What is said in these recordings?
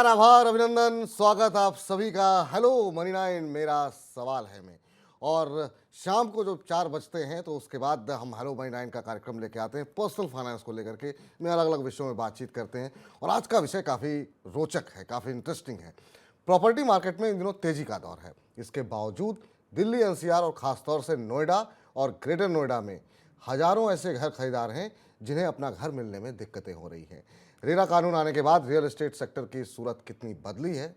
नमस्कार, आभार, अभिनंदन, स्वागत आप सभी का। हेलो मनी नाइन, मेरा सवाल है मैं। और शाम को जब 4 बजते हैं तो उसके बाद हम हेलो मनी नाइन का कार्यक्रम लेके आते हैं पर्सनल फाइनेंस को लेकर के। मैं अलग अलग विषयों में बातचीत करते हैं और आज का विषय काफ़ी रोचक है, काफ़ी इंटरेस्टिंग है। प्रॉपर्टी मार्केट में इन दिनों तेजी का दौर है। इसके बावजूद दिल्ली एनसीआर और ख़ासतौर से नोएडा और ग्रेटर नोएडा में हजारों ऐसे घर खरीदार हैं जिन्हें अपना घर मिलने में दिक्कतें हो रही हैं। रेरा कानून आने के बाद रियल एस्टेट सेक्टर की सूरत कितनी बदली है,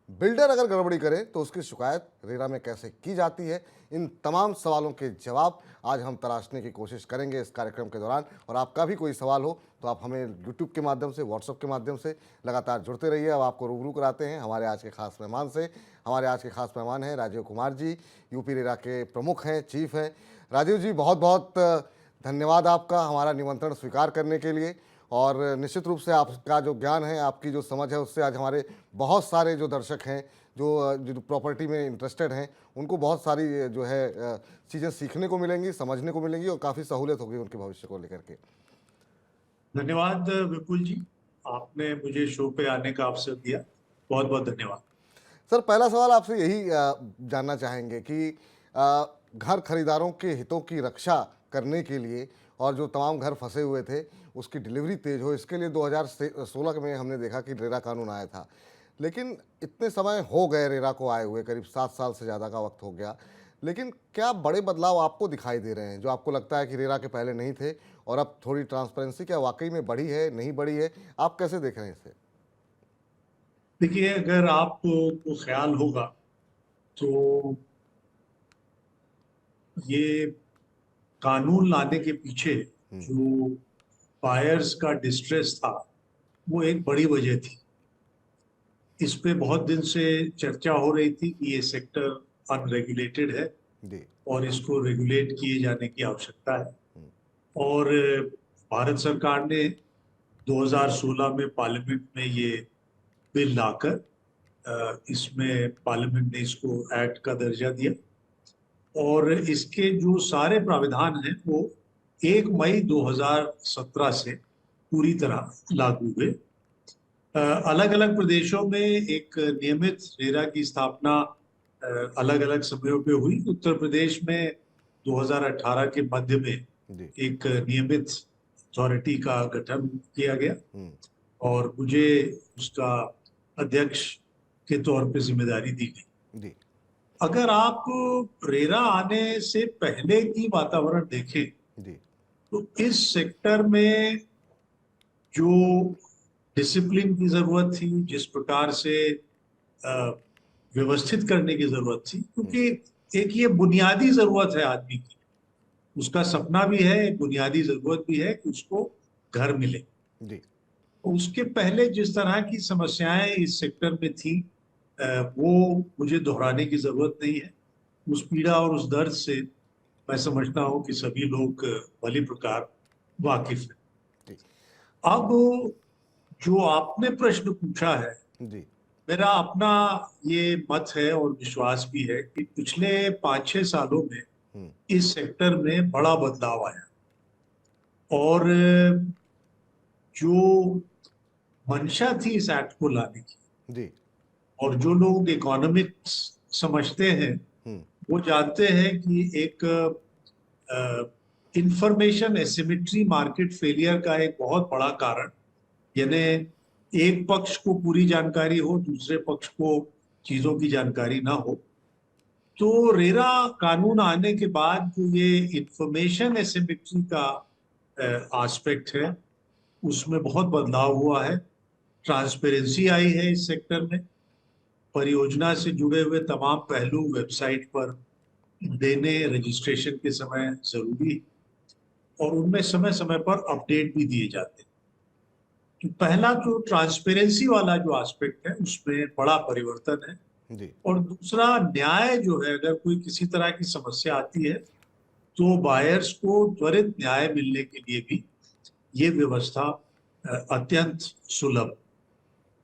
बिल्डर अगर गड़बड़ी करे तो उसकी शिकायत रेरा में कैसे की जाती है, इन तमाम सवालों के जवाब आज हम तलाशने की कोशिश करेंगे इस कार्यक्रम के दौरान। और आपका भी कोई सवाल हो तो आप हमें यूट्यूब के माध्यम से, व्हाट्सएप के माध्यम से लगातार जुड़ते रहिए। अब आपको रूबरू कराते हैं हमारे आज के खास मेहमान से। हमारे आज के खास मेहमान हैं राजीव कुमार जी, यूपी रेरा के प्रमुख हैं, चीफ हैं। राजीव जी, बहुत बहुत धन्यवाद आपका हमारा निमंत्रण स्वीकार करने के लिए। और निश्चित रूप से आपका जो ज्ञान है, आपकी जो समझ है, उससे आज हमारे बहुत सारे जो दर्शक हैं, जो प्रॉपर्टी में इंटरेस्टेड हैं, उनको बहुत सारी जो है चीज़ें सीखने को मिलेंगी, समझने को मिलेंगी और काफ़ी सहूलियत होगी उनके भविष्य को लेकर के। धन्यवाद विपुल जी, आपने मुझे शो पे आने का अवसर दिया। बहुत बहुत धन्यवाद। सर, पहला सवाल आपसे यही जानना चाहेंगे कि घर खरीदारों के हितों की रक्षा करने के लिए और जो तमाम घर फंसे हुए थे उसकी डिलीवरी तेज हो, इसके लिए 2016 में हमने देखा कि रेरा कानून आया था। लेकिन इतने समय हो गए रेरा को आए हुए, करीब 7 साल से ज़्यादा का वक्त हो गया। लेकिन क्या बड़े बदलाव आपको दिखाई दे रहे हैं जो आपको लगता है कि रेरा के पहले नहीं थे, और अब थोड़ी ट्रांसपेरेंसी क्या वाकई में बढ़ी है, नहीं बढ़ी है? आप कैसे देख रहे हैं इसे? देखिए, अगर आपको ख्याल होगा तो ये कानून लाने के पीछे जो बायर्स का डिस्ट्रेस था, वो एक बड़ी वजह थी। इस पे बहुत दिन से चर्चा हो रही थी कि ये सेक्टर अनरेगुलेटेड है जी। और इसको रेगुलेट किए जाने की आवश्यकता है। और भारत सरकार ने 2016 में पार्लियामेंट में ये बिल लाकर इसमें पार्लियामेंट ने इसको एक्ट का दर्जा दिया और इसके जो सारे प्राविधान हैं वो 1 मई 2017 से पूरी तरह लागू हुए। अलग अलग प्रदेशों में एक नियमित रेरा की स्थापना अलग अलग समयों पे हुई। उत्तर प्रदेश में 2018 के मध्य में जी। एक नियमित अथॉरिटी का गठन किया गया और मुझे उसका अध्यक्ष के तौर पे जिम्मेदारी दी गई। जी। अगर आप रेरा आने से पहले की वातावरण देखें जी। तो इस सेक्टर में जो डिसिप्लिन की जरूरत थी, जिस प्रकार से व्यवस्थित करने की जरूरत थी, क्योंकि एक ये बुनियादी जरूरत है आदमी की, उसका सपना भी है, एक बुनियादी जरूरत भी है कि उसको घर मिले। जी। उसके पहले जिस तरह की समस्याएं इस सेक्टर में थी वो मुझे दोहराने की जरूरत नहीं है। उस पीड़ा और उस दर्द से मैं समझता हूं कि सभी लोग भली प्रकार वाकिफ हैं। जी। अब जो आपने प्रश्न पूछा है, जी। मेरा अपना ये मत है और विश्वास भी है कि पिछले 5-6 सालों में इस सेक्टर में बड़ा बदलाव आया और जो मंशा थी इस एक्ट को लाने की, जी। और जो लोग इकोनॉमिक्स समझते हैं वो जानते हैं कि एक इंफॉर्मेशन एसिमेट्री मार्केट फेलियर का एक बहुत बड़ा कारण, यानी एक पक्ष को पूरी जानकारी हो, दूसरे पक्ष को चीजों की जानकारी ना हो। तो रेरा कानून आने के बाद जो ये इंफॉर्मेशन एसिमेट्री का एस्पेक्ट है उसमें बहुत बदलाव हुआ है। ट्रांसपेरेंसी आई है इस सेक्टर में, परियोजना से जुड़े हुए तमाम पहलू वेबसाइट पर देने रजिस्ट्रेशन के समय जरूरी, और उनमें समय समय पर अपडेट भी दिए जाते हैं। तो पहला जो ट्रांसपेरेंसी वाला जो एस्पेक्ट है उसमें बड़ा परिवर्तन है। जी। और दूसरा न्याय जो है, अगर कोई किसी तरह की समस्या आती है तो बायर्स को त्वरित न्याय मिलने के लिए भी ये व्यवस्था अत्यंत सुलभ।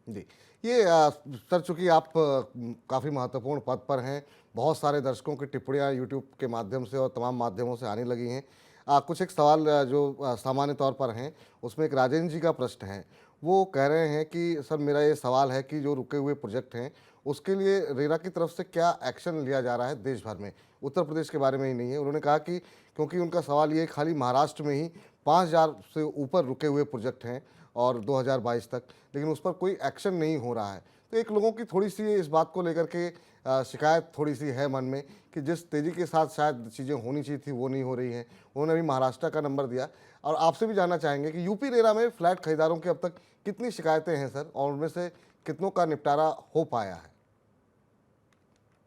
जी। ये सर, चूँकि आप काफ़ी महत्वपूर्ण पद पर हैं, बहुत सारे दर्शकों की टिप्पणियाँ यूट्यूब के माध्यम से और तमाम माध्यमों से आने लगी हैं। कुछ एक सवाल जो सामान्य तौर पर हैं, उसमें एक राजेंद्र जी का प्रश्न है। वो कह रहे हैं कि सर मेरा ये सवाल है कि जो रुके हुए प्रोजेक्ट हैं, उसके लिए रेरा की तरफ से क्या एक्शन लिया जा रहा है देश भर में? उत्तर प्रदेश के बारे में ही नहीं है। उन्होंने कहा कि क्योंकि उनका सवाल ये है खाली महाराष्ट्र में ही 5000 से ऊपर रुके हुए प्रोजेक्ट हैं और 2022 तक, लेकिन उस पर कोई एक्शन नहीं हो रहा है। तो एक लोगों की थोड़ी-सी इस बात को लेकर के शिकायत थोड़ी-सी है मन में कि जिस तेज़ी के साथ शायद चीज़ें होनी चाहिए थी, वो नहीं हो रही हैं। उन्होंने अभी महाराष्ट्र का नंबर दिया और आपसे भी जानना चाहेंगे कि यूपी रेरा में फ्लैट खरीदारों की अब तक कितनी शिकायतें हैं सर और उनमें से कितनों का निपटारा हो पाया है?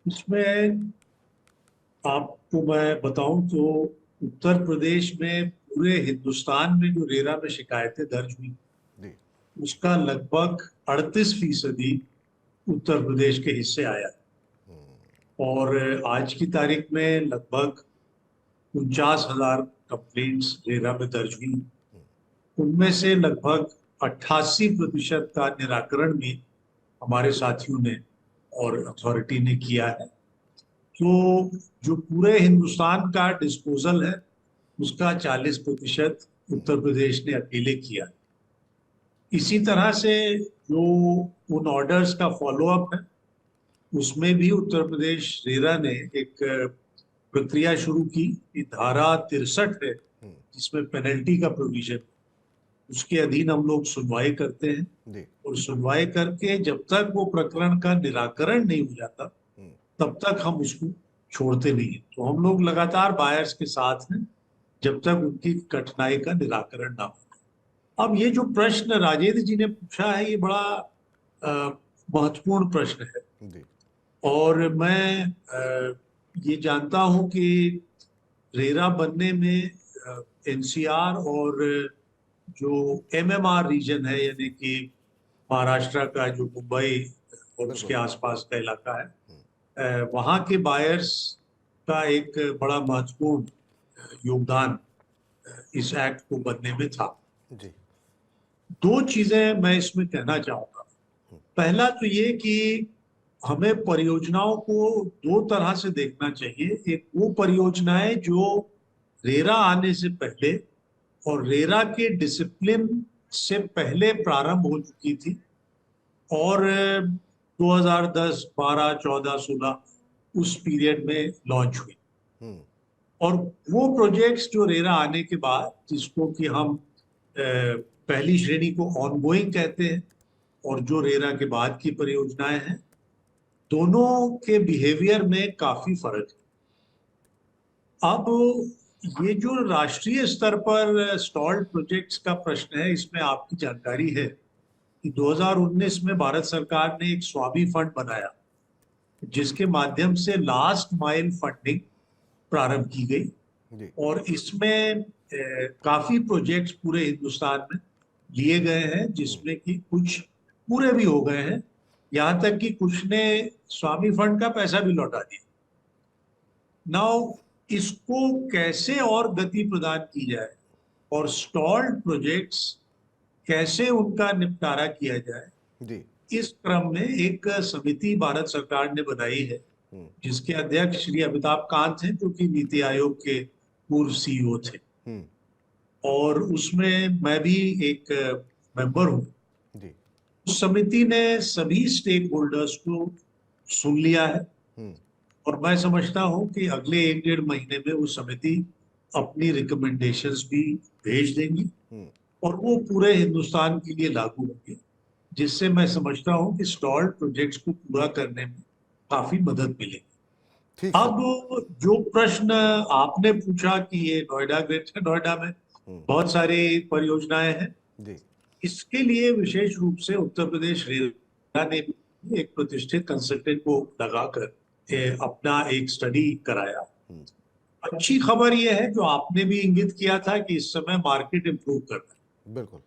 इसमें आपको मैं बताऊं तो उत्तर प्रदेश में पूरे हिंदुस्तान में जो रेरा में शिकायतें दर्ज हुई, जी। उसका लगभग 38% उत्तर प्रदेश के हिस्से आया। और आज की तारीख में लगभग 49,000 कंप्लेंट्स रेरा में दर्ज हुई। उनमें से लगभग 88% का निराकरण भी हमारे साथियों ने और अथॉरिटी ने किया है। तो जो पूरे हिंदुस्तान का डिस्पोजल है, उसका 40% उत्तर प्रदेश ने अकेले किया। इसी तरह से जो उन ऑर्डर्स का फॉलोअप है, उसमें भी उत्तर प्रदेश रेरा ने एक प्रक्रिया शुरू की कि धारा 63 है, जिसमें पेनल्टी का प्रोविजन, उसके अधीन हम लोग सुनवाई करते हैं। जी। और सुनवाई करके जब तक वो प्रकरण का निराकरण नहीं हो जाता, तब तक हम उसको छोड़ते नहीं हैं। तो हम लोग लगातार बायर्स के साथ हैं जब तक उनकी कठिनाई का निराकरण ना हो। अब ये जो प्रश्न राजेंद्र जी ने पूछा है, ये बड़ा महत्वपूर्ण प्रश्न है। जी। और मैं ये जानता हूं कि रेरा बनने में एनसीआर और जो एमएमआर रीजन है, यानी कि महाराष्ट्र का जो मुंबई और उसके बिल्कुल। आसपास का इलाका है, वहाँ के बायर्स का एक बड़ा महत्वपूर्ण योगदान इस एक्ट को बनने में था। जी। दो चीजें मैं इसमें कहना चाहूंगा। पहला तो ये कि हमें परियोजनाओं को दो तरह से देखना चाहिए। एक वो परियोजनाएं जो रेरा आने से पहले और रेरा के डिसिप्लिन से पहले प्रारंभ हो चुकी थी और 2010, 12, 14, 16 उस पीरियड में लॉन्च हुई। और वो प्रोजेक्ट्स जो रेरा आने के बाद, जिसको कि हम पहली श्रेणी को ऑनगोइंग कहते हैं, और जो रेरा के बाद की परियोजनाएं हैं, दोनों के बिहेवियर में काफी फर्क है। अब ये जो राष्ट्रीय स्तर पर स्टॉल्ड प्रोजेक्ट्स का प्रश्न है, इसमें आपकी जानकारी है कि 2019 में भारत सरकार ने एक स्वामी फंड बनाया, जिसके माध्यम से लास्ट माइल फंडिंग प्रारंभ की गई। जी। और इसमें काफी प्रोजेक्ट्स पूरे हिंदुस्तान में लिए गए हैं, जिसमें कि कुछ पूरे भी हो गए हैं, यहाँ तक कि कुछ ने स्वामी फंड का पैसा भी लौटा दिया। नाउ इसको कैसे और गति प्रदान की जाए और स्टॉल्ड प्रोजेक्ट्स कैसे उनका निपटारा किया जाए, जी। इस क्रम में एक समिति भारत सरकार ने बनाई है, जिसके अध्यक्ष श्री अमिताभ कांत हैं, जो कि नीति आयोग के पूर्व सीईओ थे। और उसमें मैं भी एक मेंबर हूँ। जी। उस समिति ने सभी स्टेक होल्डर्स को सुन लिया है और मैं समझता हूँ कि अगले 1-1.5 महीने में वो समिति अपनी रिकमेंडेशंस भी भेज देंगी और वो पूरे हिंदुस्तान के लिए लागू होंगे, जिससे मैं समझता हूँ कि स्टॉल्ड प्रोजेक्ट्स को पूरा करने में काफी मदद मिलेगी। ठीक अब सर। जो प्रश्न आपने पूछा कि ये नोएडा, ग्रेटर नोएडा में बहुत सारी परियोजनाएं हैं, जी। इसके लिए विशेष रूप से उत्तर प्रदेश रेरा ने भी एक प्रतिष्ठित कंसल्टेंट को लगाकर अपना एक स्टडी कराया। अच्छी खबर यह है, जो आपने भी इंगित किया था, कि इस समय मार्केट इंप्रूव कर रहा है। बिल्कुल।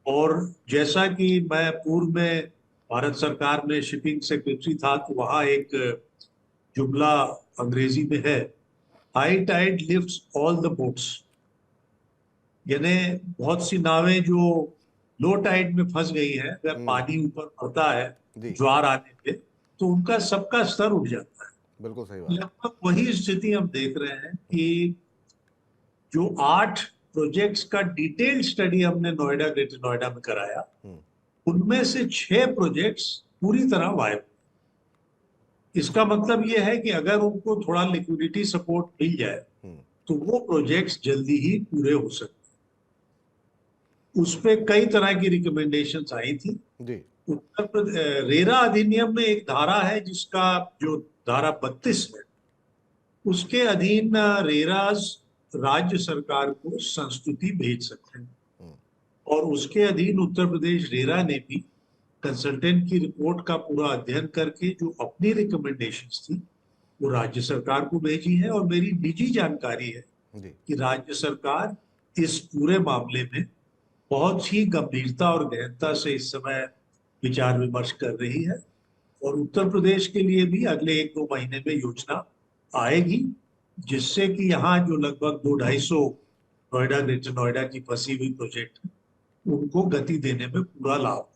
और जैसा कि मैं पूर्व में भारत सरकार में शिपिंग सेक्रेटरी था, तो वहां एक जुमला अंग्रेजी में है, high tide lifts all the boats. यानी बहुत सी नावें जो लो टाइड में फंस गई हैं, अगर पानी ऊपर बढ़ता है जी। ज्वार आने पे, तो उनका सबका स्तर उठ जाता है। बिल्कुल सही बात। लगभग वही स्थिति हम देख रहे हैं कि जो 8 प्रोजेक्ट्स का डिटेल्ड स्टडी हमने नोएडा, ग्रेटर नोएडा में कराया। हम्म, उनमें से 6 प्रोजेक्ट्स पूरी तरह वाइब। इसका मतलब ये है कि अगर उनको थोड़ा लिक्विडिटी सपोर्ट मिल जाए हम्म, तो वो प्रोजेक्ट्स जल्दी ही पूरे हो सकते हैं। उस पे कई तरह की रिकमेंडेशंस आई थी। जी। उत्तर प्रदेश रेरा अधिनियम में एक धारा है जिसका जो धारा 32 है, उसके अधीन रेराज राज्य सरकार को संस्तुति भेज सकते हैं। हम्म, और उसके अधीन उत्तर प्रदेश रेरा ने भी कंसल्टेंट की रिपोर्ट का पूरा अध्ययन करके जो अपनी रिकमेंडेशंस थी वो राज्य सरकार को भेजी है। और मेरी निजी जानकारी है जी। कि राज्य सरकार इस पूरे मामले में बहुत ही गंभीरता और गहनता से इस समय विचार विमर्श कर रही है। और उत्तर प्रदेश के लिए भी अगले 1-2 महीने में योजना आएगी, जिससे कि यहाँ जो लगभग 200-250 नोएडा, ग्रेटर नोएडा की फंसी हुई प्रोजेक्ट उनको गति देने में पूरा लाभ।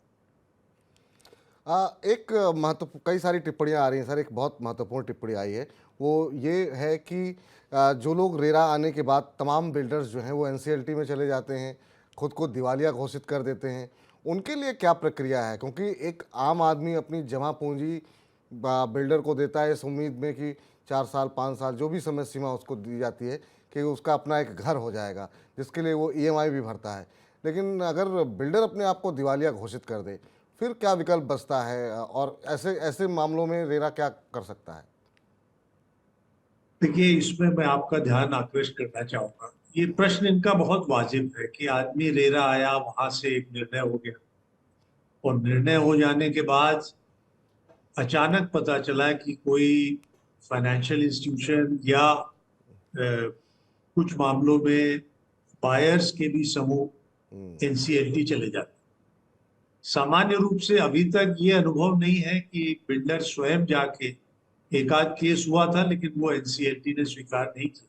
एक महत्व कई सारी टिप्पणियां आ रही हैं सर। एक बहुत महत्वपूर्ण टिप्पणी आई है, वो ये है कि जो लोग रेरा आने के बाद तमाम बिल्डर्स जो हैं वो एनसीएलटी में चले जाते हैं, खुद को दिवालिया घोषित कर देते हैं। उनके लिए क्या प्रक्रिया है? क्योंकि एक आम आदमी अपनी जमा पूंजी बिल्डर को देता है इस उम्मीद में कि 4 साल 5 साल जो भी समय सीमा उसको दी जाती है कि उसका अपना एक घर हो जाएगा, जिसके लिए वो ईएमआई भी भरता है। लेकिन अगर बिल्डर अपने आप को दिवालिया घोषित कर दे, फिर क्या विकल्प बचता है? और ऐसे ऐसे मामलों में रेरा क्या कर सकता है? देखिए, इसमें मैं आपका ध्यान आकृष्ट करना चाहूंगा। ये प्रश्न इनका बहुत वाजिब है कि आदमी रेरा आया, वहां से एक निर्णय हो गया और निर्णय हो जाने के बाद अचानक पता चला कि कोई फाइनेंशियल इंस्टीट्यूशन या कुछ मामलों में बायर्स के भी समूह एनसीएलटी चले जाते। सामान्य रूप से अभी तक ये अनुभव नहीं है कि बिल्डर स्वयं जाके, एक आध केस हुआ था लेकिन वो एनसीएलटी ने स्वीकार नहीं किया।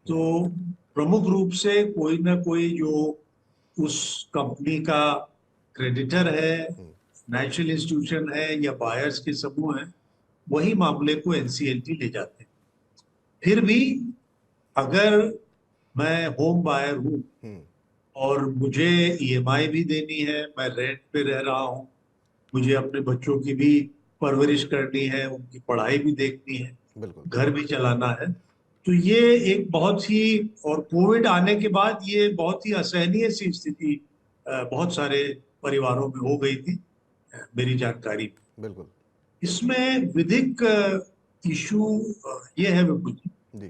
तो प्रमुख रूप से कोई ना कोई जो उस कंपनी का क्रेडिटर है, फाइनेंशियल इंस्टीट्यूशन है या बायर्स के समूह है, वही मामले को एनसीएलटी ले जाते हैं। फिर भी अगर मैं होम बायर हूँ और मुझे ईएमआई भी देनी है, मैं रेंट पे रह रहा हूँ, मुझे अपने बच्चों की भी परवरिश करनी है, उनकी पढ़ाई भी देखनी है, बिल्कुल। घर भी चलाना है, तो ये एक बहुत ही, और कोविड आने के बाद ये बहुत ही असहनीय सी स्थिति बहुत सारे परिवारों में हो गई थी, मेरी जानकारी में। बिल्कुल। इसमें विधिक इशू ये है विपुल जी जी।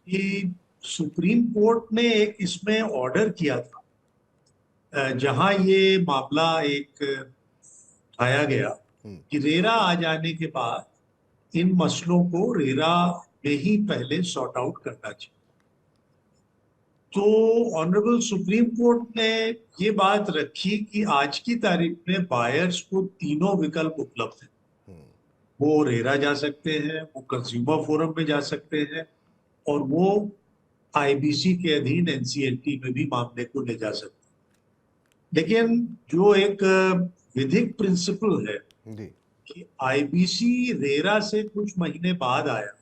कि सुप्रीम कोर्ट ने एक इसमें ऑर्डर किया था, जहां ये मामला एक उठाया गया कि रेरा आ जाने के बाद इन मसलों को रेरा में ही पहले सॉर्ट आउट करना चाहिए। तो ऑनरेबल सुप्रीम कोर्ट ने ये बात रखी कि आज की तारीख में बायर्स को तीनों विकल्प उपलब्ध हैं। वो रेरा जा सकते हैं, वो कंज्यूमर फोरम में जा सकते हैं, और वो आईबीसी के अधीन एनसीएलटी में भी मामले को ले जा सकते हैं। लेकिन जो एक विधिक प्रिंसिपल है जी। कि आईबीसी रेरा से कुछ महीने बाद आया,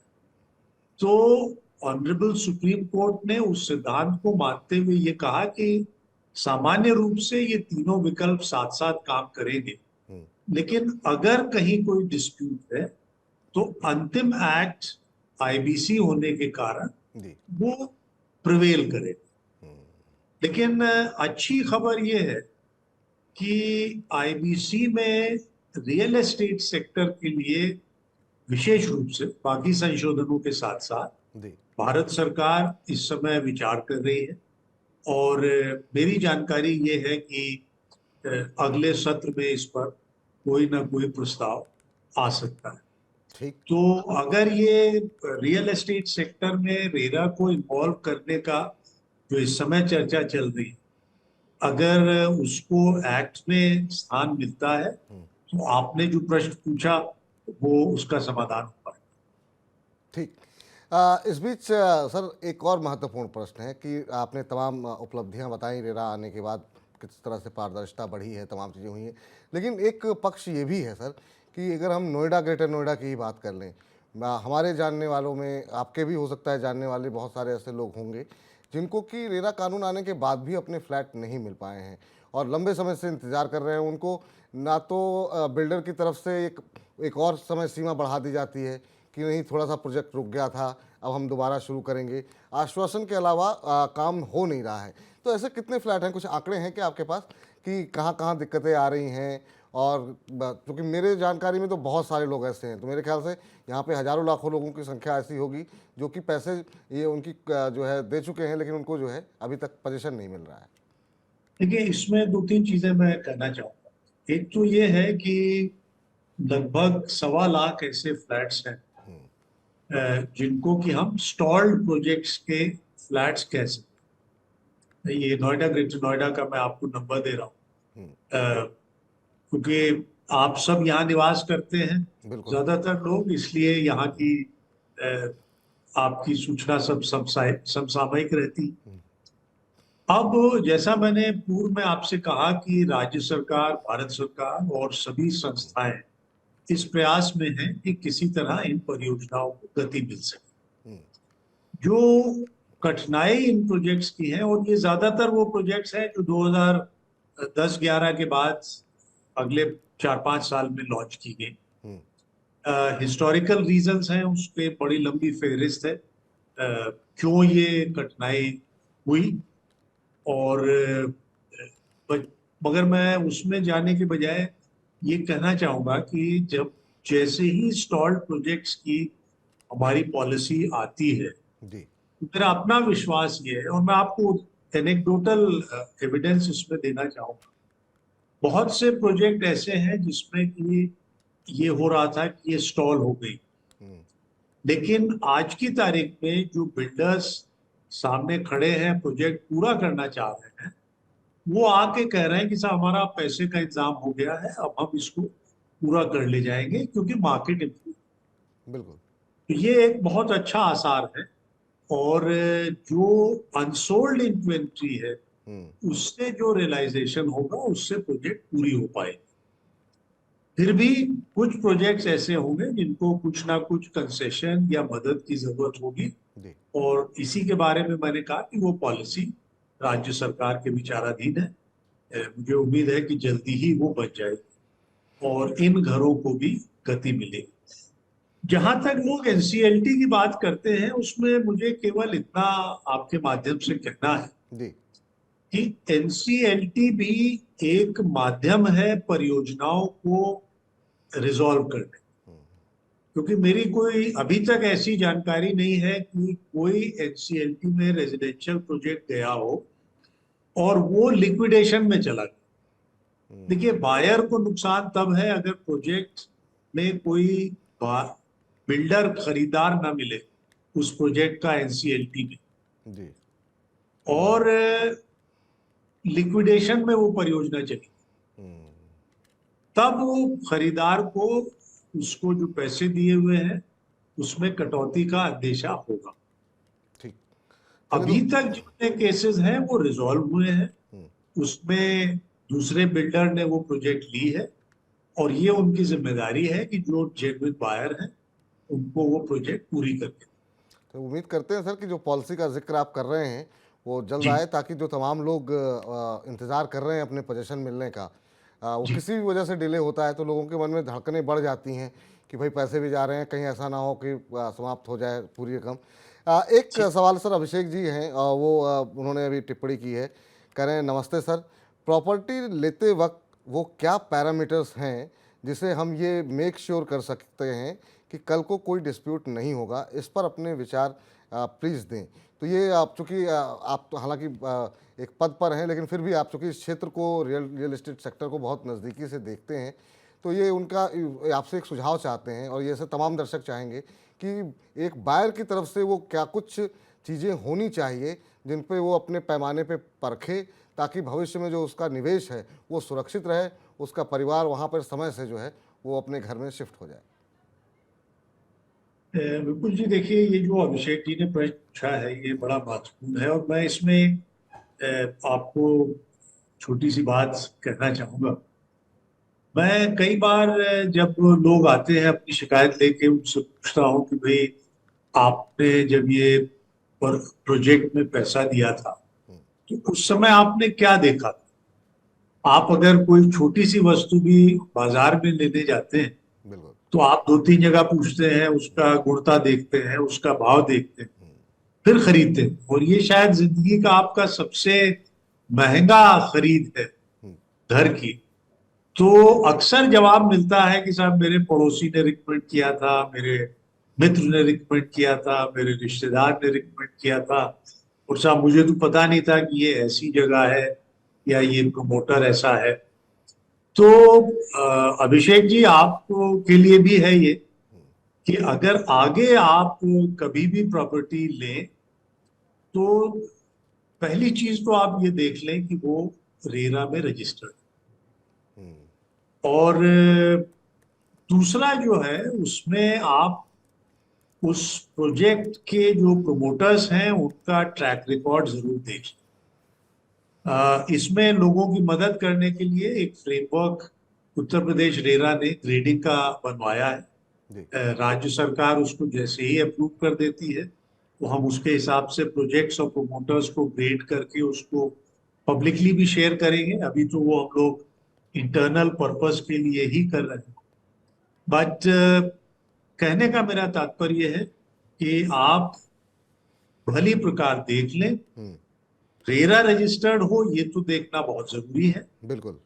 तो ऑनरेबल सुप्रीम कोर्ट ने उस सिद्धांत को मानते हुए ये कहा कि सामान्य रूप से ये तीनों विकल्प साथ साथ काम करेंगे, लेकिन अगर कहीं कोई डिस्प्यूट है तो अंतिम एक्ट आईबीसी होने के कारण जी। वो प्रिवेल करे। लेकिन अच्छी खबर ये है कि आईबीसी में रियल एस्टेट सेक्टर के लिए विशेष रूप से बाकी संशोधनों के साथ साथ जी। भारत सरकार इस समय विचार कर रही है। और मेरी जानकारी ये है कि अगले सत्र में इस पर कोई ना कोई प्रस्ताव आ सकता है। ठीक। तो अगर ये रियल एस्टेट सेक्टर में रेरा को इन्वॉल्व करने का जो इस समय चर्चा चल रही है, अगर उसको एक्ट में स्थान मिलता है तो आपने जो प्रश्न पूछा वो उसका समाधान हो पाएगा। ठीक। इस बीच सर एक और महत्वपूर्ण प्रश्न है कि आपने तमाम उपलब्धियां बताई रेरा आने के बाद, किस तरह से पारदर्शिता बढ़ी है, तमाम चीज़ें हुई हैं। लेकिन एक पक्ष ये भी है सर कि अगर हम नोएडा, ग्रेटर नोएडा की ही बात कर लें, हमारे जानने वालों में, आपके भी हो सकता है जानने वाले बहुत सारे ऐसे लोग होंगे जिनको कि रेरा कानून आने के बाद भी अपने फ्लैट नहीं मिल पाए हैं और लंबे समय से इंतज़ार कर रहे हैं। उनको ना तो बिल्डर की तरफ से एक और समय सीमा बढ़ा दी जाती है कि नहीं, थोड़ा सा प्रोजेक्ट रुक गया था, अब हम दोबारा शुरू करेंगे। आश्वासन के अलावा काम हो नहीं रहा है। तो ऐसे कितने फ्लैट हैं, कुछ आंकड़े हैं क्या आपके पास कि कहाँ कहाँ दिक्कतें आ रही हैं? और क्योंकि मेरे जानकारी में तो बहुत सारे लोग ऐसे हैं, तो मेरे ख्याल से यहाँ पे हज़ारों लाखों लोगों की संख्या ऐसी होगी जो कि पैसे ये उनकी जो है दे चुके हैं, लेकिन उनको जो है अभी तक पोजीशन नहीं मिल रहा है। देखिए, इसमें दो तीन चीजें मैं कहना चाहूंगा। एक तो ये है कि लगभग 1.25 लाख ऐसे फ्लैट्स हैं जिनको कि हम स्टॉल्ड प्रोजेक्ट्स के फ्लैट्स कह सकते हैं। ये नोएडा, ग्रेटर नोएडा का मैं आपको नंबर दे रहा हूँ, क्योंकि आप सब यहाँ निवास करते हैं बिल्कुल। ज्यादातर लोग, इसलिए यहाँ की अ, आपकी सूचना सब समसामयिक रहती। अब जैसा मैंने पूर्व में आपसे कहा कि राज्य सरकार, भारत सरकार और सभी संस्थाएं इस प्रयास में हैं कि किसी तरह इन परियोजनाओं को गति मिल सके। जो कठिनाई इन प्रोजेक्ट्स की है, और ये ज्यादातर वो प्रोजेक्ट्स हैं जो 2010-11 के बाद अगले 4-5 साल में लॉन्च की गई। हिस्टोरिकल रीजंस हैं, उस पे बड़ी लंबी फेहरिस्त है क्यों ये कठिनाई हुई। और मगर मैं उसमें जाने के बजाय ये कहना चाहूंगा कि जब जैसे ही स्टॉल्ड प्रोजेक्ट्स की हमारी पॉलिसी आती है, जी। मेरा अपना विश्वास ये है, और मैं आपको एनेक्डोटल एविडेंस इसमें देना चाहूंगा। बहुत से प्रोजेक्ट ऐसे हैं जिसमें कि ये हो रहा था कि ये स्टॉल हो गई, लेकिन आज की तारीख में जो बिल्डर्स सामने खड़े हैं, प्रोजेक्ट पूरा करना चाह रहे हैं, वो आके कह रहे हैं कि साहब हमारा पैसे का इंतजाम हो गया है, अब हम इसको पूरा कर ले जाएंगे क्योंकि मार्केट इम्प्रूव। बिल्कुल। तो ये एक बहुत अच्छा आसार है। और जो अनसोल्ड इन्वेंट्री है, उससे जो रियलाइजेशन होगा, उससे प्रोजेक्ट पूरी हो पाएगी। फिर भी कुछ प्रोजेक्ट्स ऐसे होंगे जिनको कुछ ना कुछ कंसेशन या मदद की जरूरत होगी, जी। और इसी के बारे में मैंने कहा कि वो पॉलिसी राज्य सरकार के विचाराधीन है। मुझे उम्मीद है कि जल्दी ही वो बन जाएगी और इन घरों को भी गति मिलेगी। जहां तक लोग एनसीएलटी की बात करते हैं, उसमें मुझे केवल इतना आपके माध्यम से कहना है जी। कि एनसीएलटी भी एक माध्यम है परियोजनाओं को रिजॉल्व करने। क्योंकि मेरी कोई अभी तक ऐसी जानकारी नहीं है कि कोई एनसीएलटी में रेजिडेंशियल प्रोजेक्ट गया हो और वो लिक्विडेशन में चला गया। देखिए, बायर को नुकसान तब है अगर प्रोजेक्ट में कोई बिल्डर, खरीदार ना मिले उस प्रोजेक्ट का एनसीएलटी में, जी। और लिक्विडेशन में वो परियोजना चली, तब वो खरीदार को उसको जो पैसे दिए हुए हैं उसमें कटौती का अंदेशा होगा। ठीक। अभी तक जितने केसेस हैं वो रिजॉल्व हुए हैं, उसमें दूसरे बिल्डर ने वो प्रोजेक्ट ली है, और ये उनकी जिम्मेदारी है कि जो जेन्युइन बायर हैं उनको वो प्रोजेक्ट पूरी करके। तो उम्मीद करते हैं सर कि जो पॉलिसी का जिक्र आप कर रहे हैं वो जल्द जी आए, ताकि जो तमाम लोग इंतज़ार कर रहे हैं अपने पोजीशन मिलने का, वो जी किसी भी वजह से डिले होता है तो लोगों के मन में धड़कनें बढ़ जाती हैं कि भाई पैसे भी जा रहे हैं, कहीं ऐसा ना हो कि समाप्त हो जाए पूरी रकम। एक जी सवाल सर अभिषेक जी हैं, वो उन्होंने अभी टिप्पणी की है, कह रहे हैं नमस्ते सर, प्रॉपर्टी लेते वक्त वो क्या पैरामीटर्स हैं जिसे हम ये मेक श्योर कर सकते हैं कि कल को कोई डिस्प्यूट नहीं होगा, इस पर अपने विचार प्लीज़ दें। तो ये आप चूँकि आप तो हालांकि एक पद पर हैं, लेकिन फिर भी आप चूँकि इस क्षेत्र को, रियल एस्टेट सेक्टर को बहुत नज़दीकी से देखते हैं, तो ये उनका आपसे एक सुझाव चाहते हैं, और ये से तमाम दर्शक चाहेंगे कि एक बायर की तरफ से वो क्या कुछ चीज़ें होनी चाहिए जिन पे वो अपने पैमाने पे परखे, ताकि भविष्य में जो उसका निवेश है वो सुरक्षित रहे, उसका परिवार वहाँ पर समय से जो है वो अपने घर में शिफ्ट हो जाए। बिल्कुल जी। देखिए, ये जो अभिषेक जी ने प्रश्न पूछा है ये बड़ा महत्वपूर्ण है, और मैं इसमें आपको छोटी सी बात कहना चाहूंगा। मैं कई बार जब लोग आते हैं अपनी शिकायत लेके, उनसे पूछता हूँ कि भाई आपने जब ये पर प्रोजेक्ट में पैसा दिया था, तो उस समय आपने क्या देखा था? आप अगर कोई छोटी सी वस्तु भी बाजार में लेने जाते हैं बिल्कुल। तो आप दो तीन जगह पूछते हैं, उसका गुणता देखते हैं, उसका भाव देखते हैं, फिर खरीदते हैं। और ये शायद जिंदगी का आपका सबसे महंगा खरीद है घर की। तो अक्सर जवाब मिलता है कि साहब मेरे पड़ोसी ने रिकमेंड किया था, मेरे मित्र ने रिकमेंड किया था, मेरे रिश्तेदार ने रिकमेंड किया था, और साहब मुझे तो पता नहीं था कि ये ऐसी जगह है या ये प्रमोटर ऐसा है। तो अभिषेक जी, आपको के लिए भी है ये कि अगर आगे आप कभी भी प्रॉपर्टी लें तो पहली चीज तो आप ये देख लें कि वो रेरा में रजिस्टर्ड, और दूसरा जो है उसमें आप उस प्रोजेक्ट के जो प्रमोटर्स हैं उनका ट्रैक रिकॉर्ड जरूर देखें। इसमें लोगों की मदद करने के लिए एक फ्रेमवर्क उत्तर प्रदेश रेरा ने ग्रेडिंग का बनवाया है। जी। राज्य सरकार उसको जैसे ही अप्रूव कर देती है तो हम उसके हिसाब से प्रोजेक्ट्स और प्रोमोटर्स को ग्रेड करके उसको पब्लिकली भी शेयर करेंगे। अभी तो वो हम लोग इंटरनल पर्पस के लिए ही कर रहे हैं। बट कहने का मेरा तात्पर्य है कि आप भली प्रकार देख लें, रेरा रजिस्टर्ड हो ये तो देखना बहुत जरूरी है। बिल्कुल।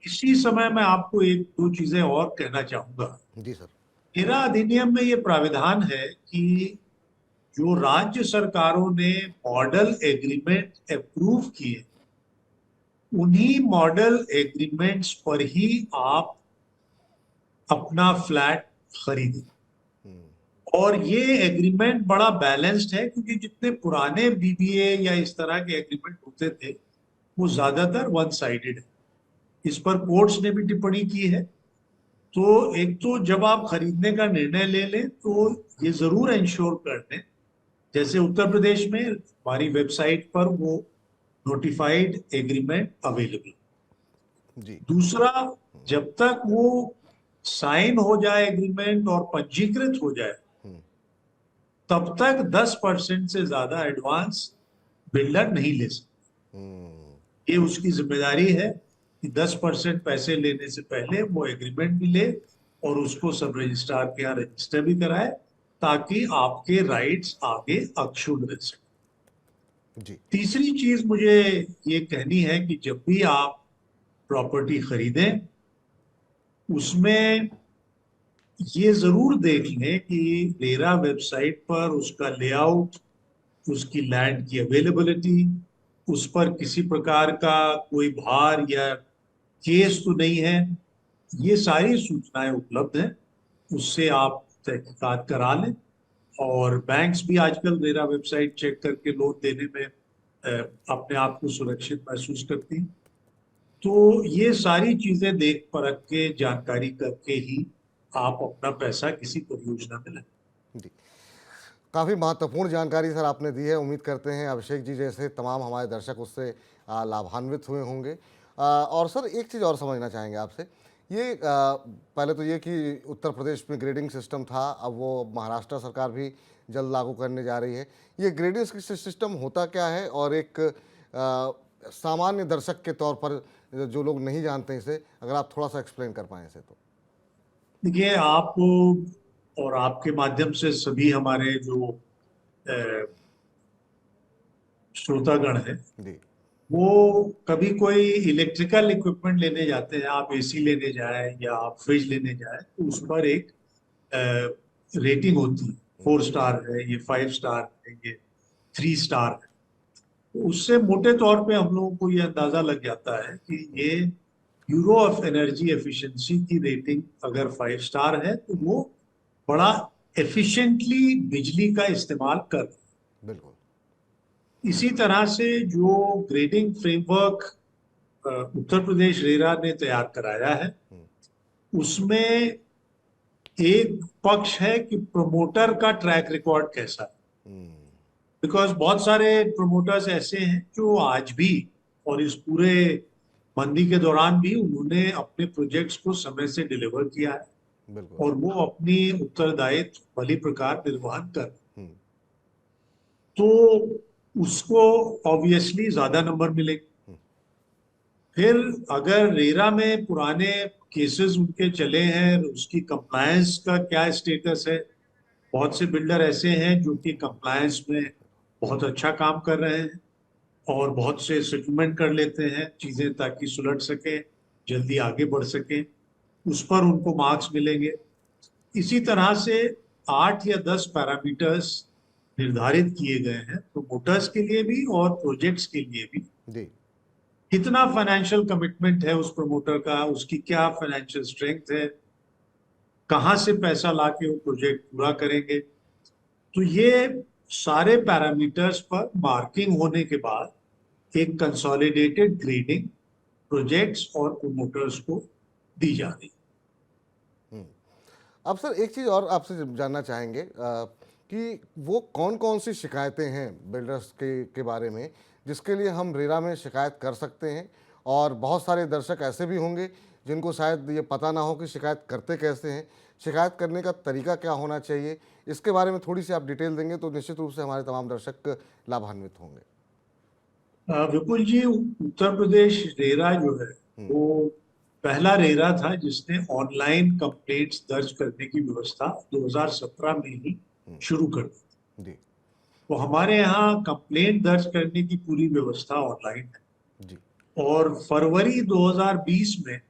इसी समय मैं आपको एक दो चीजें और कहना चाहूंगा। जी सर। रेरा अधिनियम में ये प्राविधान है कि जो राज्य सरकारों ने मॉडल एग्रीमेंट अप्रूव किए, उन्हीं मॉडल एग्रीमेंट्स पर ही आप अपना फ्लैट खरीदें। और ये एग्रीमेंट बड़ा बैलेंस्ड है, क्योंकि जितने पुराने बीबीए या इस तरह के एग्रीमेंट होते थे वो ज्यादातर वन साइडेड है। इस पर कोर्ट्स ने भी टिप्पणी की है। तो एक तो जब आप खरीदने का निर्णय ले लें तो ये जरूर इंश्योर कर लें, जैसे उत्तर प्रदेश में हमारी वेबसाइट पर वो नोटिफाइड एग्रीमेंट अवेलेबल। जी। दूसरा, जब तक वो साइन हो जाए एग्रीमेंट और पंजीकृत हो जाए, तब तक 10% से ज्यादा एडवांस बिल्डर नहीं ले सकते। ये उसकी जिम्मेदारी है कि 10% पैसे लेने से पहले वो एग्रीमेंट भी ले और उसको सब रजिस्ट्रार के यहाँ रजिस्टर भी कराए, ताकि आपके राइट्स आगे अक्षुण्ण रह सके। जी। तीसरी चीज मुझे ये कहनी है कि जब भी आप प्रॉपर्टी खरीदें उसमें ये जरूर देख लें कि रेरा वेबसाइट पर उसका लेआउट, उसकी लैंड की अवेलेबिलिटी, उस पर किसी प्रकार का कोई भार या केस तो नहीं है। ये सारी सूचनाएं उपलब्ध हैं, उससे आप तहकीकात करा लें। और बैंक्स भी आजकल रेरा वेबसाइट चेक करके लोन देने में अपने आप को सुरक्षित महसूस करती हैं। तो ये सारी चीजें देख परख के जानकारी करके ही आप अपना पैसा किसी परियोजना में लगाएं। जी। काफ़ी महत्वपूर्ण जानकारी सर आपने दी है। उम्मीद करते हैं अभिषेक जी जैसे तमाम हमारे दर्शक उससे लाभान्वित हुए होंगे। और सर एक चीज़ और समझना चाहेंगे आपसे। ये पहले तो ये कि उत्तर प्रदेश में ग्रेडिंग सिस्टम था, अब वो महाराष्ट्र सरकार भी जल्द लागू करने जा रही है। ये ग्रेडिंग सिस्टम होता क्या है, और एक सामान्य दर्शक के तौर पर जो लोग नहीं जानते इसे, अगर आप थोड़ा सा एक्सप्लेन कर पाएँ इसे तो। देखिए, आप और आपके माध्यम से सभी हमारे जो अ, श्रोतागण हैं, जी। वो कभी कोई इलेक्ट्रिकल इक्विपमेंट लेने जाते हैं, आप एसी लेने जाए या आप फ्रिज लेने जाए, तो उस पर एक रेटिंग होती है। 4 स्टार है, ये 5 स्टार है, ये 3 स्टार है। तो उससे मोटे तौर पे हम लोगों को ये अंदाजा लग जाता है कि ये ब्यूरो ऑफ एनर्जी एफिशिएंसी की रेटिंग अगर 5 स्टार है तो वो बड़ा एफिशिएंटली बिजली का इस्तेमाल कर। बिल्कुल। इसी तरह से जो grading framework Uttar Pradesh RERA ने तैयार कराया है, उसमें एक पक्ष है कि प्रमोटर का ट्रैक रिकॉर्ड कैसा है। बिकॉज बहुत सारे प्रमोटर्स ऐसे हैं जो आज भी और इस पूरे मंदी के दौरान भी उन्होंने अपने प्रोजेक्ट्स को समय से डिलीवर किया है बिल्कुल। और वो अपनी उत्तरदायित्व भली प्रकार निर्वहन कर। तो उसको ऑब्वियसली ज्यादा नंबर मिलेंगे। फिर अगर रेरा में पुराने केसेस उनके चले हैं, उसकी कंप्लायंस का क्या स्टेटस है। बहुत से बिल्डर ऐसे हैं जो कि कंप्लायंस में बहुत अच्छा काम कर रहे हैं और बहुत से सेटलमेंट कर लेते हैं चीजें, ताकि सुलझ सके, जल्दी आगे बढ़ सके, उस पर उनको मार्क्स मिलेंगे। इसी तरह से 8 या 10 पैरामीटर्स निर्धारित किए गए हैं प्रोमोटर्स के लिए भी और प्रोजेक्ट्स के लिए भी। जी। कितना फाइनेंशियल कमिटमेंट है उस प्रमोटर का, उसकी क्या फाइनेंशियल स्ट्रेंथ है, कहाँ से पैसा लाके वो प्रोजेक्ट पूरा करेंगे। तो ये सारे पैरामीटर्स पर मार्किंग होने के बाद एक कंसोलिडेटेड ग्रेडिंग प्रोजेक्ट्स और प्रमोटर्स को दी जा रही है। अब सर एक चीज़ और आपसे जानना चाहेंगे कि वो कौन कौन सी शिकायतें हैं बिल्डर्स के बारे में जिसके लिए हम रेरा में शिकायत कर सकते हैं, और बहुत सारे दर्शक ऐसे भी होंगे जिनको शायद ये पता ना हो कि शिकायत करते कैसे हैं, शिकायत करने का तरीका क्या होना चाहिए। इसके बारे में थोड़ी सी आप डिटेल देंगे तो निश्चित रूप से हमारे तमाम दर्शक लाभान्वित होंगे। विपुल जी, उत्तर प्रदेश रेरा जो है वो पहला रेरा था जिसने ऑनलाइन कंप्लेंट्स दर्ज करने की व्यवस्था 2017 में ही शुरू कर दी। जी। तो हमारे यहाँ कंप्लेंट दर्ज करने की पूरी व्यवस्था ऑनलाइन है। जी। और फरवरी 2020 में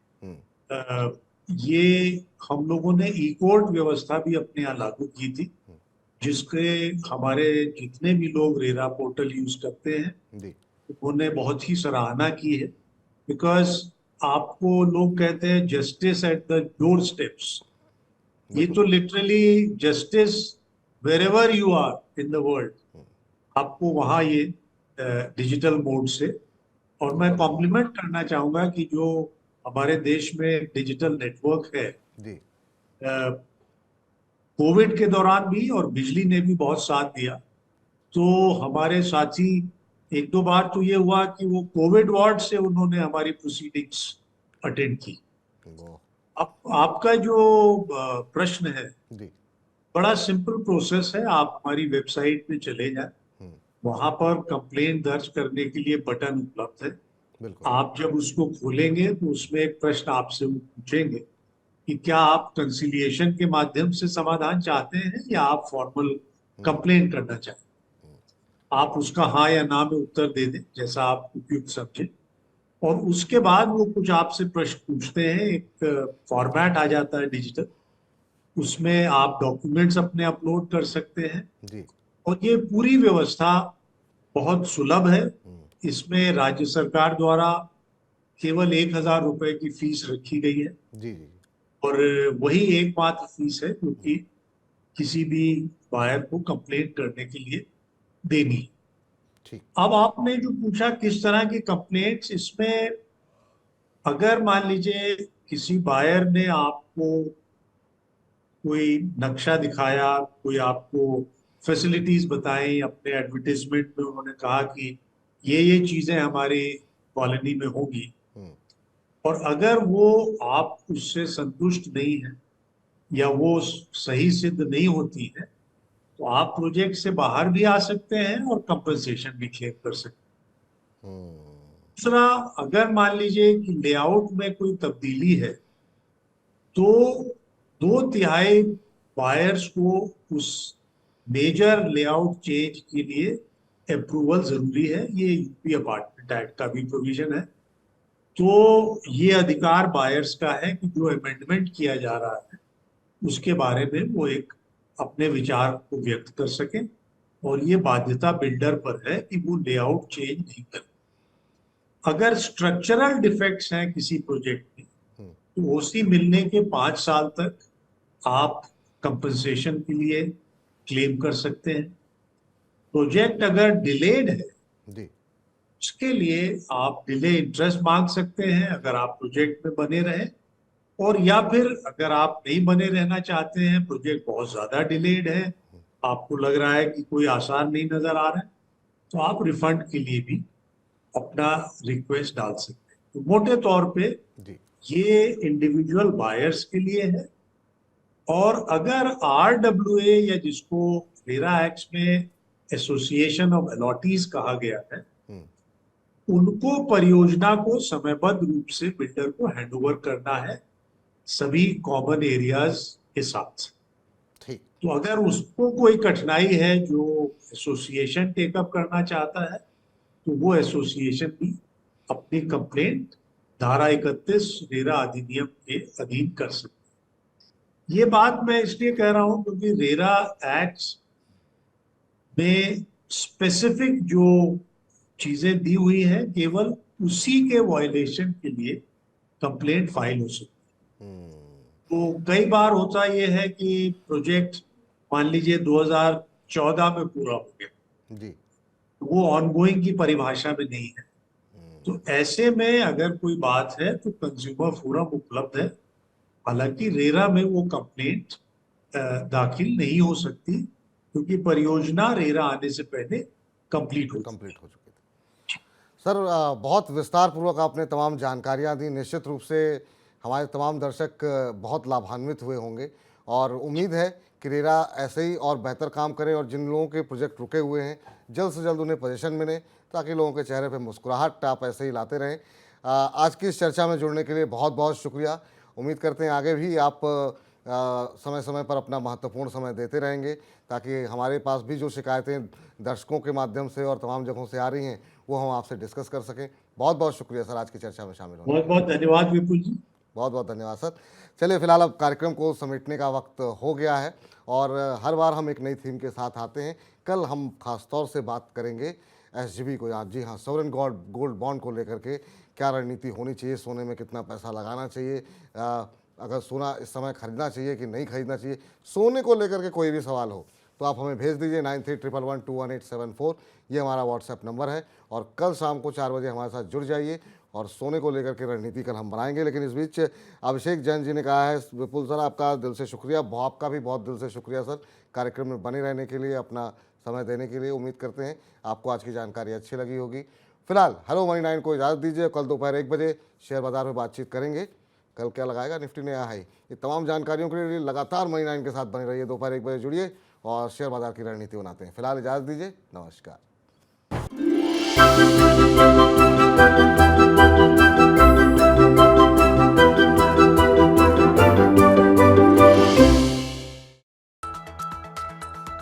अ, ये हम लोगों ने ई कोर्ट व्यवस्था भी अपने यहाँ लागू की थी, जिसके हमारे जितने भी लोग रेरा पोर्टल यूज करते हैं जी। उन्होंने बहुत ही सराहना की है। बिकॉज आपको लोग कहते हैं justice at the doorsteps, ये बिल्कुल। तो literally justice wherever you are in the world, आपको वहां ये डिजिटल मोड से। और मैं उपलब्ध हो। कॉम्प्लीमेंट करना चाहूंगा कि जो हमारे देश में डिजिटल नेटवर्क है, जी। कोविड के दौरान भी और बिजली ने भी बहुत साथ दिया। तो हमारे साथी, एक दो बार तो ये हुआ कि वो कोविड वार्ड से उन्होंने हमारी प्रोसीडिंग्स अटेंड की। वो। अब आपका जो प्रश्न है, जी। बड़ा सिंपल प्रोसेस है। आप हमारी वेबसाइट पे चले जाएं, वहां पर कंप्लेंट दर्ज करने के लिए बटन उपलब्ध है। बिल्कुल। आप जब उसको खोलेंगे तो उसमें एक प्रश्न आपसे वो पूछेंगे कि क्या आप कंसिलिएशन के माध्यम से समाधान चाहते हैं या आप फॉर्मल कंप्लेंट करना चाहते हैं। आप उसका हाँ या ना में उत्तर दे दें, जैसा आप उपयुक्त समझे। और उसके बाद वो कुछ आपसे प्रश्न पूछते हैं, एक फॉर्मेट आ जाता है डिजिटल, उसमें आप डॉक्यूमेंट्स अपने अपलोड कर सकते हैं। जी। और ये पूरी व्यवस्था बहुत सुलभ है। इसमें राज्य सरकार द्वारा केवल 1,000 रुपए की फीस रखी गई है। जी। जी। और वही एकमात्र फीस है जो कि किसी भी बायर को कंप्लेंट करने के लिए देनी है। ठीक। अब आपने जो पूछा किस तरह की कंप्लेंट्स, इसमें अगर मान लीजिए किसी बायर ने आपको कोई नक्शा दिखाया, कोई आपको फैसिलिटीज बताई, अपने एडवर्टाइजमेंट में उन्होंने कहा कि ये चीजें हमारी कॉलोनी में होगी, और अगर वो आप उससे संतुष्ट नहीं है या वो सही सिद्ध नहीं होती है, तो आप प्रोजेक्ट से बाहर भी आ सकते हैं और कंपनसेशन भी क्लेम कर सकते हैं। दूसरा, अगर मान लीजिए कि लेआउट में कोई तब्दीली है, तो 2/3 बायर्स को उस मेजर लेआउट चेंज के लिए अप्रूवल जरूरी है। ये यूपी अपार्टमेंट एक्ट का भी प्रोविजन है। तो ये अधिकार बायर्स का है कि जो अमेंडमेंट किया जा रहा है उसके बारे में वो एक अपने विचार को व्यक्त कर सके। और ये बाध्यता बिल्डर पर है कि वो लेआउट चेंज नहीं करे। अगर स्ट्रक्चरल डिफेक्ट्स हैं किसी प्रोजेक्ट में, तो ओसी मिलने के 5 साल तक आप कंपनसेशन के लिए क्लेम कर सकते हैं। प्रोजेक्ट अगर डिलेड है, जी। उसके लिए आप डिले इंटरेस्ट मांग सकते हैं अगर आप प्रोजेक्ट में बने रहें। और या फिर अगर आप नहीं बने रहना चाहते हैं, प्रोजेक्ट बहुत ज्यादा डिलेड है, आपको लग रहा है कि कोई आसार नहीं नजर आ रहा है, तो आप रिफंड के लिए भी अपना रिक्वेस्ट डाल सकते हैं। तो मोटे तौर पे जी। ये इंडिविजुअल बायर्स के लिए है। और अगर RWA या जिसको रेरा एक्ट में एसोसिएशन ऑफ अलॉटीज कहा गया है, हम्म, उनको परियोजना को समयबद्ध रूप से बिल्डर को हैंडओवर करना है, सभी कॉमन एरियाज के साथ। ठीक। तो अगर उसको कोई कठिनाई है जो एसोसिएशन टेकअप करना चाहता है, तो वो एसोसिएशन भी अपनी कंप्लेंट धारा 31 रेरा अधिनियम के अधीन कर सकते हैं। ये बात मैं इसलिए कह रहा हूं क्योंकि रेरा एक्ट में स्पेसिफिक जो चीजें दी हुई है, केवल उसी के वायलेशन के लिए कंप्लेंट फाइल हो सकती है। तो कई बार होता यह है कि प्रोजेक्ट मान लीजिए 2014 में पूरा हो गया, जी। वो ऑनगोइंग की परिभाषा में नहीं है। तो ऐसे में अगर कोई बात है तो कंज्यूमर फोरम उपलब्ध है। हालांकि रेरा में वो कंप्लेंट दाखिल नहीं हो सकती क्योंकि परियोजना रेरा आने से पहले कंप्लीट हो चुकी कंप्लीट हो चुकी थी। सर बहुत विस्तार पूर्वक आपने तमाम जानकारियां दी। निश्चित रूप से हमारे तमाम दर्शक बहुत लाभान्वित हुए होंगे और उम्मीद है कि रेरा ऐसे ही और बेहतर काम करे और जिन लोगों के प्रोजेक्ट रुके हुए हैं जल्द से जल्द उन्हें पोजीशन मिले, ताकि लोगों के चेहरे पे मुस्कुराहट आप ऐसे ही लाते रहें। आज की इस चर्चा में जुड़ने के लिए बहुत बहुत शुक्रिया। उम्मीद करते हैं आगे भी आप समय समय पर अपना महत्वपूर्ण समय देते रहेंगे, ताकि हमारे पास भी जो शिकायतें दर्शकों के माध्यम से और तमाम जगहों से आ रही हैं वो हम आपसे डिस्कस कर सकें। बहुत बहुत शुक्रिया सर आज की चर्चा में शामिल होने बहुत के बहुत लिए। धन्यवाद विपुल जी। बहुत बहुत धन्यवाद सर। चलिए फिलहाल अब कार्यक्रम को समेटने का वक्त हो गया है और हर बार हम एक नई थीम के साथ आते हैं। कल हम खास तौर से बात करेंगे एसजीबी को, जी हाँ, सॉवरेन गोल्ड बॉन्ड को लेकर के क्या रणनीति होनी चाहिए, सोने में कितना पैसा लगाना चाहिए, अगर सोना इस समय खरीदना चाहिए कि नहीं खरीदना चाहिए, सोने को लेकर के कोई भी सवाल हो तो आप हमें भेज दीजिए 9311121874। ये हमारा व्हाट्सएप नंबर है और कल शाम को 4 बजे हमारे साथ जुड़ जाइए और सोने को लेकर के रणनीति कल हम बनाएंगे। लेकिन इस बीच अभिषेक जैन जी ने कहा है, विपुल सर आपका दिल से शुक्रिया, आपका भी बहुत दिल से शुक्रिया सर, कार्यक्रम में बने रहने के लिए, अपना समय देने के लिए। उम्मीद करते हैं आपको आज की जानकारी अच्छी लगी होगी। फिलहाल हेलो मनी 9 को इजाज़त दीजिए। कल दोपहर 1 बजे शेयर बाजार में बातचीत करेंगे। कल क्या लगाएगा निफ्टी ने या हाई, ये तमाम जानकारियों के लिए लगातार मनी 9 के साथ बने रहिए। दोपहर 1 बजे जुड़िए और शेयर बाजार की रणनीति बनाते हैं। फिलहाल इजाज़त दीजिए, नमस्कार।